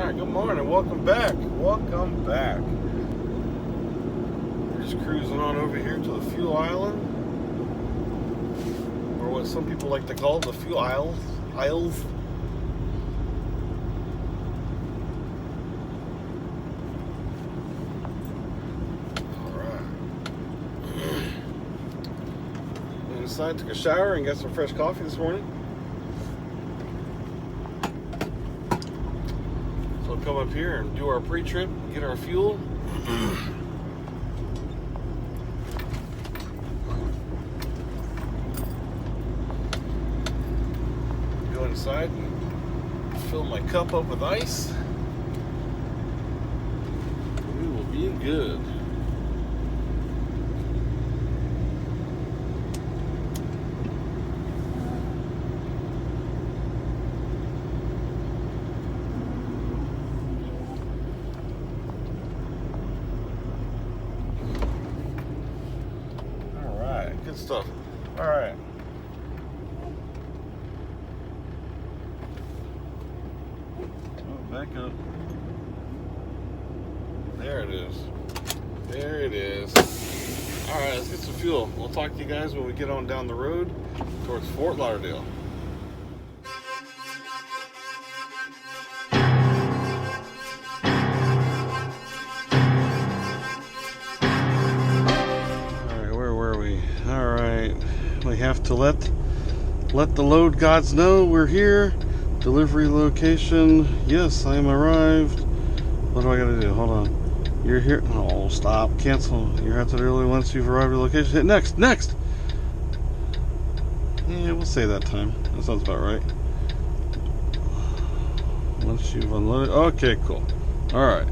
Alright, good morning. Welcome back. Welcome back. We're just cruising on over here to the fuel island. Or what some people like to call the fuel aisles. Alright. Inside, took a shower and got some fresh coffee this morning. So we'll come up here and do our pre-trip, get our fuel. Go inside and fill my cup up with ice. We will be good. Good stuff. All right. Oh, back up. There it is. There it is. All right, let's get some fuel. We'll talk to you guys when we get on down the road towards Fort Lauderdale. We have to let the load gods know we're here. Delivery location. Yes, I am arrived. What do I gotta do? Hold on. You're here. Oh, stop. Cancel. You're at the early once you've arrived at the location. Hit next. Next. Yeah, we'll say that time. That sounds about right. Once you've unloaded. Okay, cool. All right.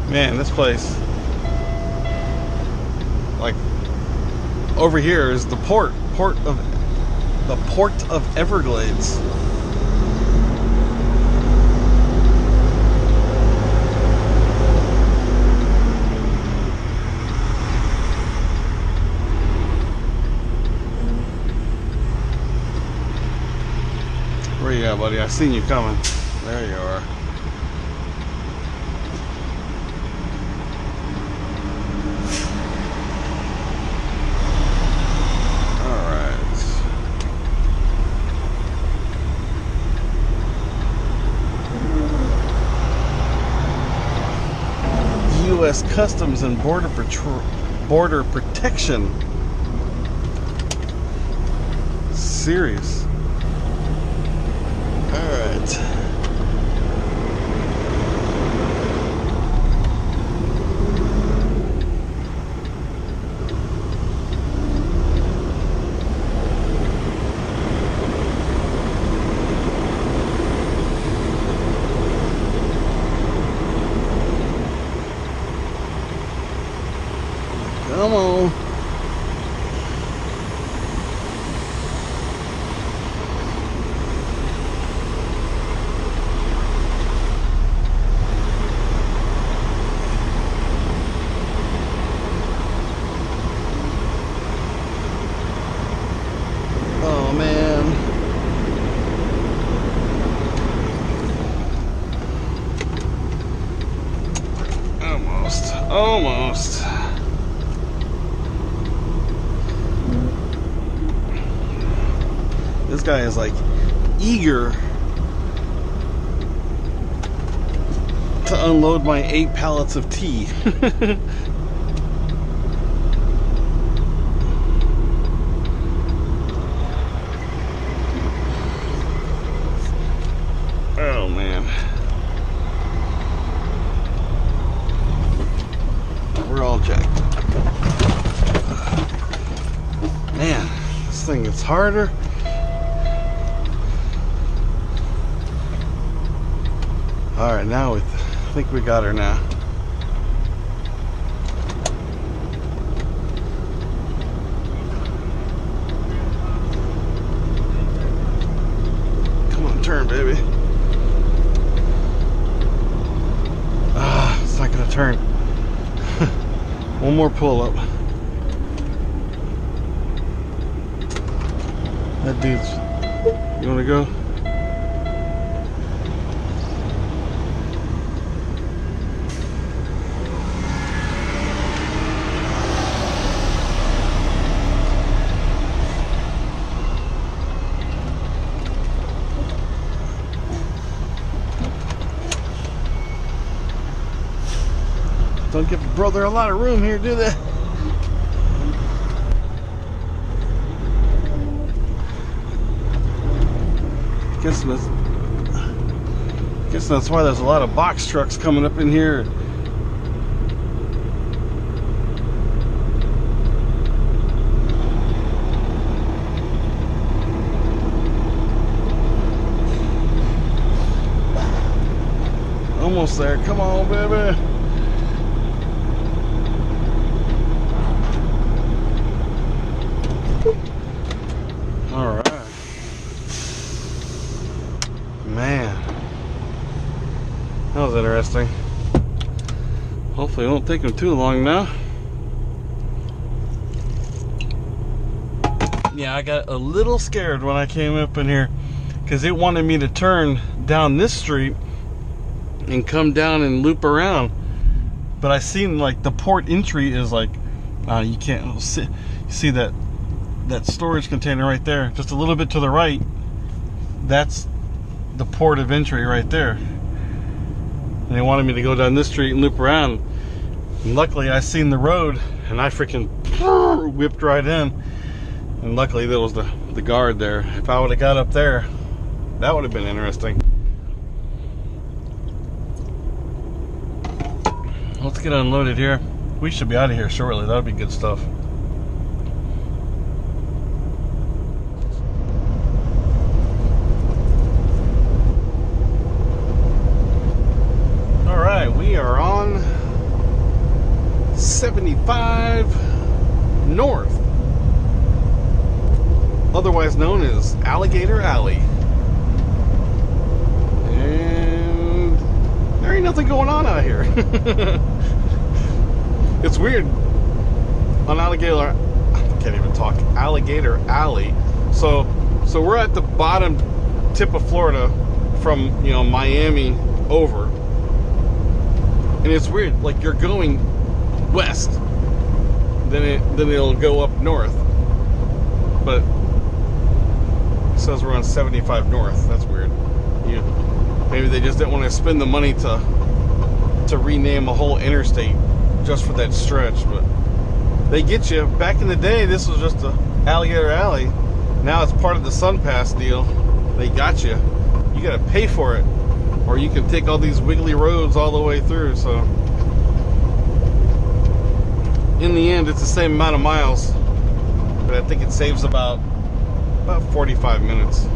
Man, this place, like, over here is the port of Everglades. Where you at, buddy? I seen you coming. There you are. U.S. Customs and Border Protection. Serious. All right. Come on. Oh, man. Almost. This guy is like eager to unload my 8 pallets of tea. Oh man. We're all jacked. Man, this thing gets harder. Alright, now I think we got her now. turn, baby. It's not gonna turn. One more pull up. That dude's. You wanna go? Don't give a brother a lot of room here, do they? Guess that's why there's a lot of box trucks coming up in here. Almost there. Come on, baby. All right. Man, that was interesting. Hopefully it won't take them too long now. Yeah, I got a little scared when I came up in here because it wanted me to turn down this street and come down and loop around. But I seen like the port entry is like, you can't see that storage container right there, just a little bit to the right. That's the port of entry right there. And they wanted me to go down this street and loop around. And luckily I seen the road and I freaking whipped right in. And luckily there was the guard there. If I would have got up there, that would have been interesting. Let's get unloaded here. We should be out of here shortly. That would be good stuff. We are on 75 North, otherwise known as Alligator Alley. And there ain't nothing going on out here. It's weird. On Alligator, I can't even talk. Alligator Alley. So we're at the bottom tip of Florida from, Miami over. And it's weird, like you're going west, then it'll go up north. But it says we're on 75 North. That's weird. Maybe they just didn't want to spend the money to rename a whole interstate just for that stretch. But they get you. Back in the day, this was just a Alligator Alley. Now it's part of the Sun Pass deal. They got you. You got to pay for it. Or you can take all these wiggly roads all the way through. So in the end, it's the same amount of miles, but I think it saves about 45 minutes.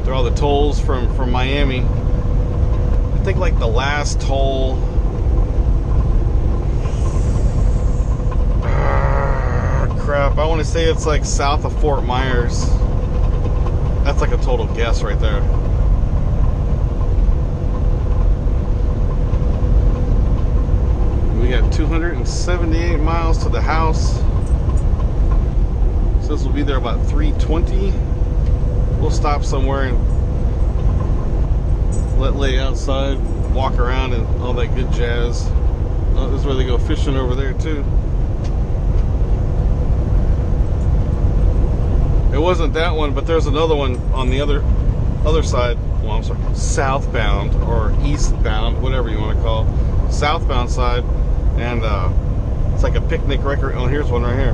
They're all the tolls from Miami. I think like the last toll, crap, I want to say it's like south of Fort Myers. That's like a total guess right there. We got 278 miles to the house. So this will be there about 3:20. We'll stop somewhere and lay outside, walk around and all that good jazz. Oh, this is where they go fishing over there too. It wasn't that one, but there's another one on the other side. Well, I'm sorry, southbound or eastbound, whatever you want to call it. Southbound side. And it's like a picnic record. Oh, here's one right here.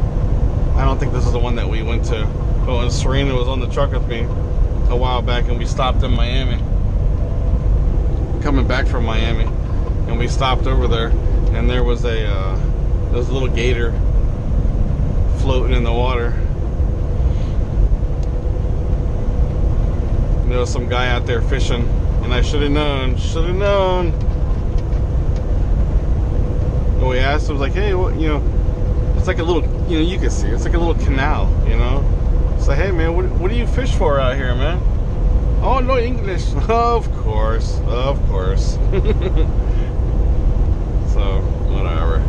I don't think this is the one that we went to. Oh, and Serena was on the truck with me a while back, and we stopped in Miami. Coming back from Miami, and we stopped over there, and there was a little gator floating in the water. And there was some guy out there fishing, and I should have known. And we asked him, like, hey, what, it's like a little, you can see, it's like a little canal, So, hey, man, what do you fish for out here, man? Oh, no English. Of course. Of course. So, whatever.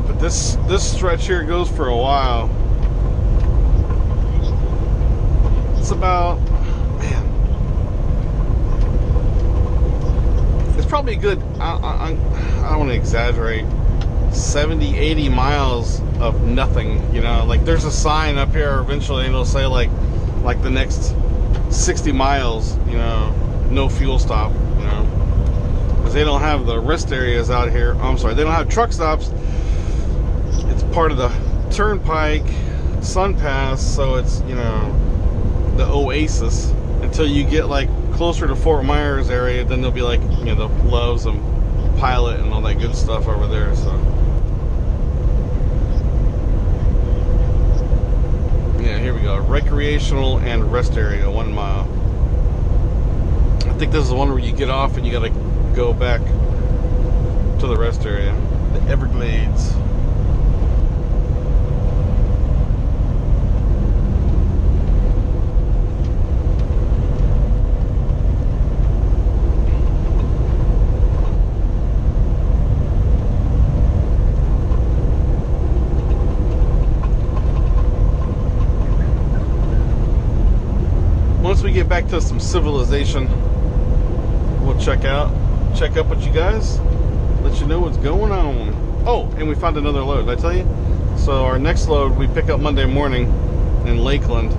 But this stretch here goes for a while. It's about, man, it's probably a good, I don't want to exaggerate, 70, 80 miles of nothing, you know. Like, there's a sign up here eventually, and it'll say, like the next 60 miles, you know, no fuel stop, you know. Because they don't have the rest areas out here. Oh, I'm sorry, they don't have truck stops. It's part of the turnpike, Sun Pass, so it's, you know, the oasis until you get like closer to Fort Myers area. Then there'll be like, you know, the Loves and Pilot and all that good stuff over there. So yeah, here we go. Recreational and rest area, 1 mile. I think this is the one where you get off and you gotta go back to the rest area. The Everglades. Once we get back to some civilization, we'll check up with you guys, let you know what's going on. Oh, and we found another load, did I tell you? So our next load we pick up Monday morning in Lakeland.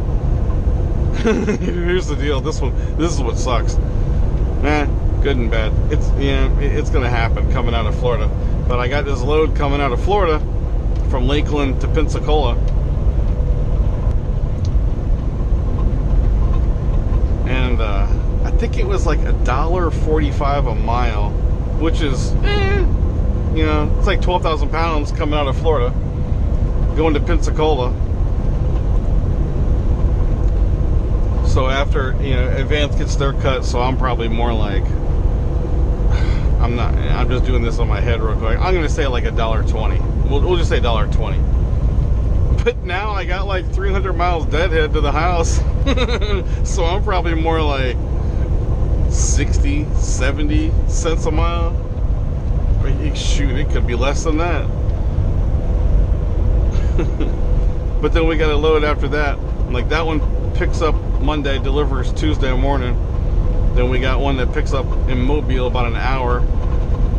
Here's the deal. This is what sucks. Good and bad. It's gonna happen coming out of Florida. But I got this load coming out of Florida from Lakeland to Pensacola. And I think it was like $1.45 a mile, which is, you know, it's like 12,000 pounds coming out of Florida, going to Pensacola. So after, you know, Advance gets their cut, so I'm probably more like, I'm just doing this on my head real quick. I'm going to say like $1.20. We'll just say $1.20. But now I got like 300 miles deadhead to the house. So I'm probably more like 60, 70 cents a mile. Shoot, it could be less than that. But then we got a load after that. Like that one picks up Monday, delivers Tuesday morning. Then we got one that picks up in Mobile about an hour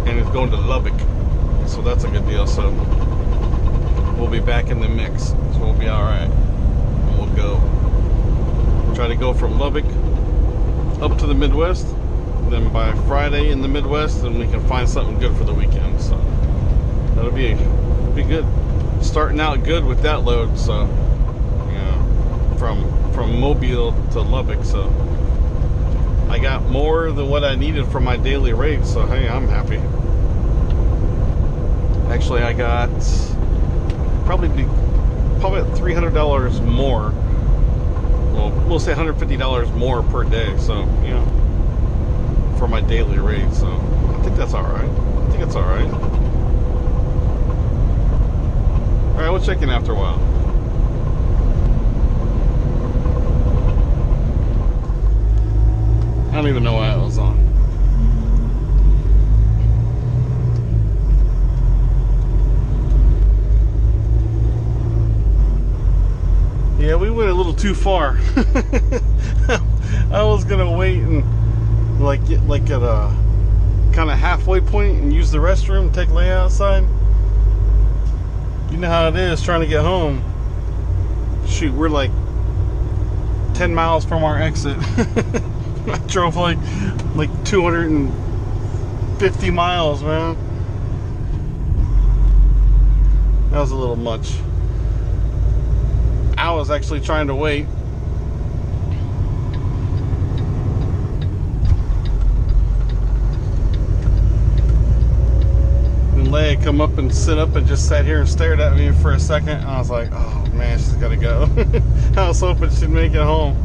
and it's going to Lubbock. So that's a good deal. So we'll be back in the mix. So we'll be alright. We'll go. Try to go from Lubbock up to the Midwest. Then by Friday in the Midwest, then we can find something good for the weekend. So that'll be good. Starting out good with that load. So, you know, from Mobile to Lubbock. So I got more than what I needed for my daily rate. So hey, I'm happy. Actually, I got probably $300 more. Well, we'll say $150 more per day. So, you know, for my daily rate. So I think that's all right. I think it's all right. All right, we'll check in after a while. I don't even know why it was on. Yeah, we went a little too far. I was gonna wait and get like at a kind of halfway point and use the restroom, take a lay outside. You know how it is trying to get home. Shoot, we're like 10 miles from our exit. I drove like 250 miles, man. That was a little much. I was actually trying to wait. And Leia come up and sit up and just sat here and stared at me for a second. And I was like, oh man, she's gotta go. I was hoping she'd make it home.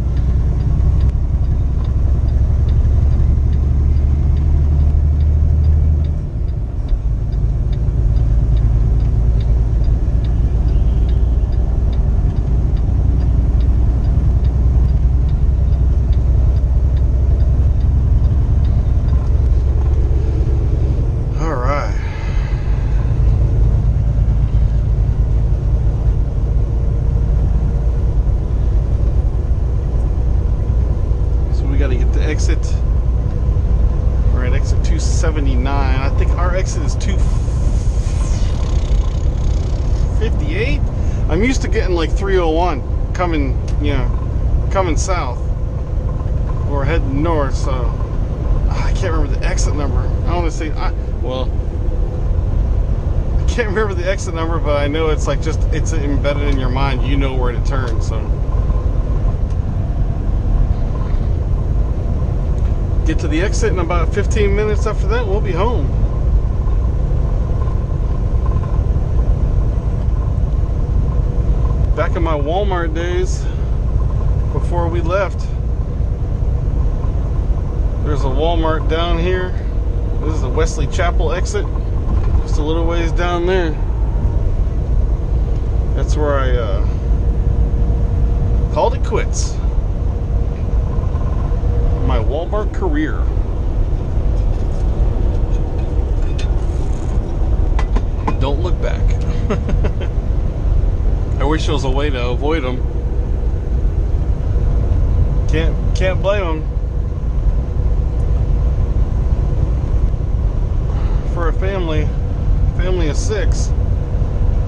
279. I think our exit is 258. I'm used to getting like 301 coming, coming south or heading north. So I can't remember the exit number. I want to say, I can't remember the exit number, but I know it's like it's embedded in your mind. You know where to turn. So get to the exit in about 15 minutes. After that, we'll be home. Back in my Walmart days, before we left, there's a Walmart down here. This is the Wesley Chapel exit. Just a little ways down there. That's where I called it quits. My Walmart career. Don't look back. I wish there was a way to avoid them. Can't blame them. For a family of 6,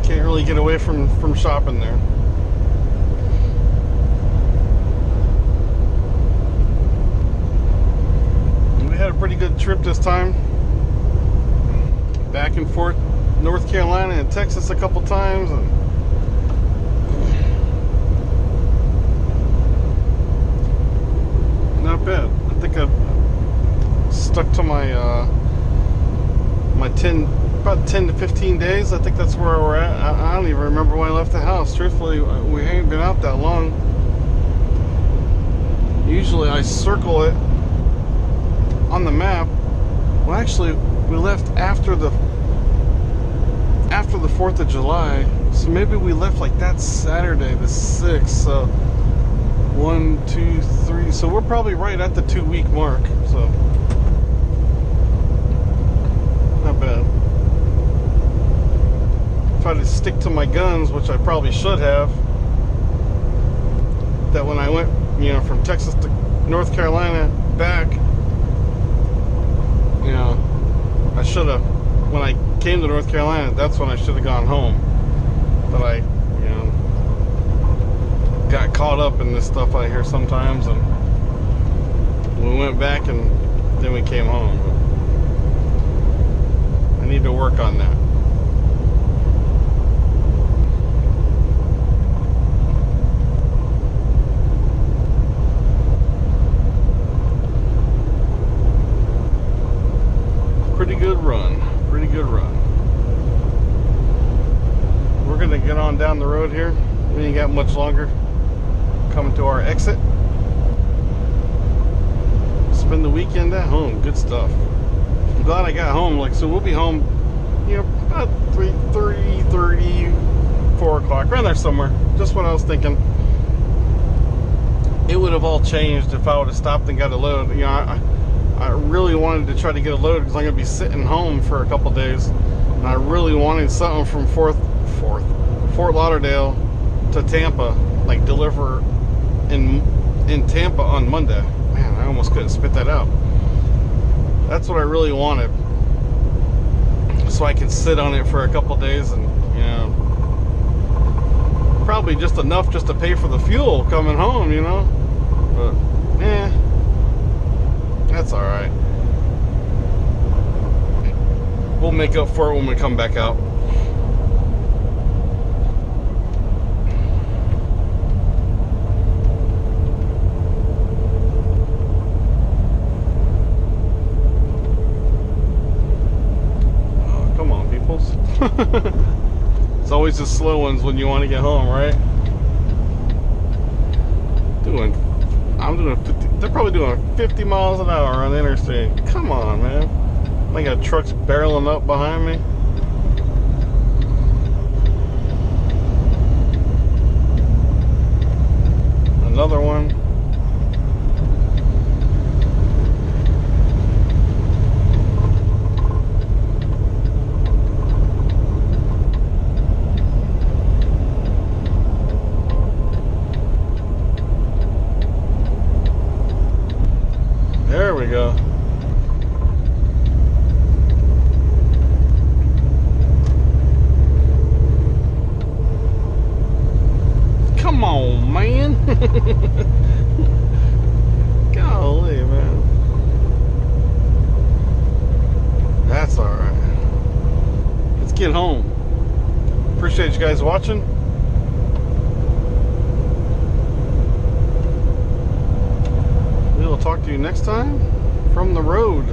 can't really get away from shopping there. We had a pretty good trip this time. Back and forth, North Carolina and Texas a couple times, and not bad. I think I've stuck to my about 10 to 15 days. I think that's where we're at. I don't even remember when I left the house. Truthfully, we ain't been out that long. Usually I circle it on the map. Well, actually, we left after the 4th of July. So maybe we left like that Saturday, the 6th. So 1, 2, 3. So we're probably right at the 2-week mark. So not bad. If I had to stick to my guns, which I probably should have, that when I went, from Texas to North Carolina back, I should have, when I came to North Carolina, that's when I should have gone home. But I, got caught up in this stuff I hear sometimes, and we went back and then we came home. I need to work on that. Pretty good run. We're gonna get on down the road here. We ain't got much longer. Coming to our exit. Spend the weekend at home. Good stuff. I'm glad I got home. So we'll be home, about 3:30, 4 o'clock, around there somewhere. Just what I was thinking. It would have all changed if I would have stopped and got a load. I really wanted to try to get a load because I'm going to be sitting home for a couple days. And I really wanted something from Fort Lauderdale to Tampa, like deliver in Tampa on Monday. Man, I almost couldn't spit that out. That's what I really wanted. So I can sit on it for a couple days and, probably just enough just to pay for the fuel coming home, But, that's alright. We'll make up for it when we come back out. Oh, come on, peoples. It's always the slow ones when you want to get home, right? I'm doing 50, they're probably doing 50 miles an hour on the interstate. Come on, man. I got trucks barreling up behind me. Another one. There we go. Golly, man. That's alright. Let's get home. Appreciate you guys watching. We will talk to you next time from the road.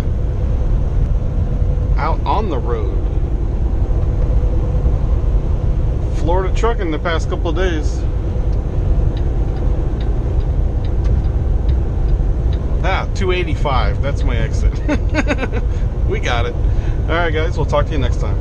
Out on the road. Florida trucking the past couple of days. Ah, 285. That's my exit. We got it. Alright guys, we'll talk to you next time.